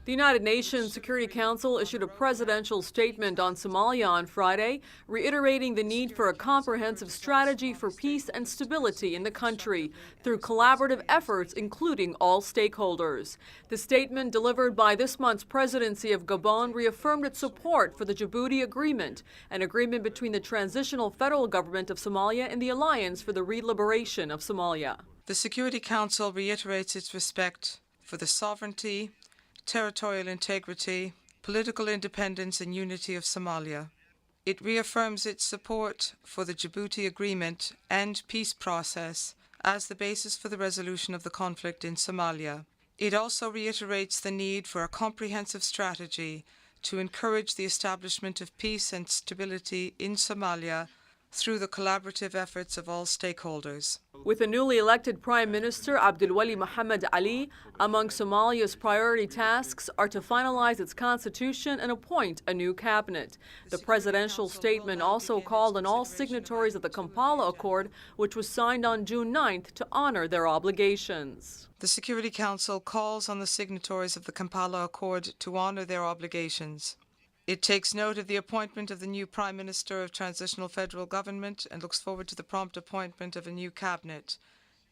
The United Nations Security Council issued a presidential statement on Somalia on Friday, reiterating the need for a comprehensive strategy for peace and stability in the country through collaborative efforts including all stakeholders. The statement delivered by this month's presidency of Gabon reaffirmed its support for the Djibouti Agreement, an agreement between the Transitional Federal Government of Somalia and the Alliance for the Re-Liberation of Somalia. The Security Council reiterates its respect for the sovereignty, territorial integrity, political independence and unity of Somalia. It reaffirms its support for the Djibouti Agreement and peace process as the basis for the resolution of the conflict in Somalia. It also reiterates the need for a comprehensive strategy to encourage the establishment of peace and stability in Somalia through the collaborative efforts of all stakeholders. With the newly elected Prime Minister Abdulwali Mohammed Ali, among Somalia's priority tasks are to finalize its constitution and appoint a new cabinet. The presidential statement also called on all signatories of the Kampala Accord, which was signed on June 9th, to honor their obligations. The Security Council calls on the signatories of the Kampala Accord to honor their obligations. It takes note of the appointment of the new Prime Minister of Transitional Federal Government and looks forward to the prompt appointment of a new cabinet.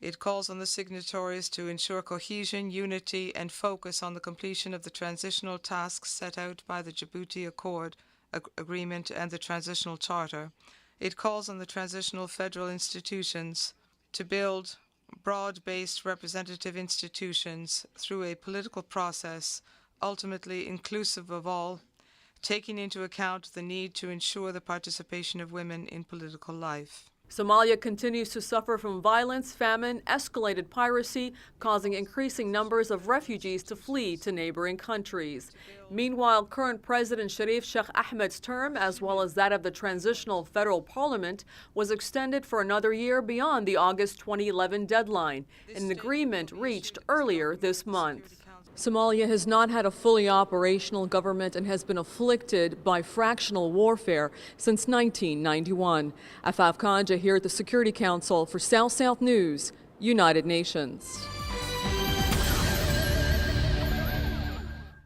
It calls on the signatories to ensure cohesion, unity and focus on the completion of the transitional tasks set out by the Djibouti Accord Agreement and the Transitional Charter. It calls on the transitional federal institutions to build broad-based representative institutions through a political process, ultimately inclusive of all, taking into account the need to ensure the participation of women in political life. Somalia continues to suffer from violence, famine, escalated piracy, causing increasing numbers of refugees to flee to neighboring countries. Meanwhile, current President Sharif Sheikh Ahmed's term, as well as that of the Transitional Federal Parliament, was extended for another year beyond the August 2011 deadline, an agreement reached earlier this month. Somalia has not had a fully operational government and has been afflicted by fractional warfare since 1991. Afaf Kanja here at the Security Council for South South News, United Nations.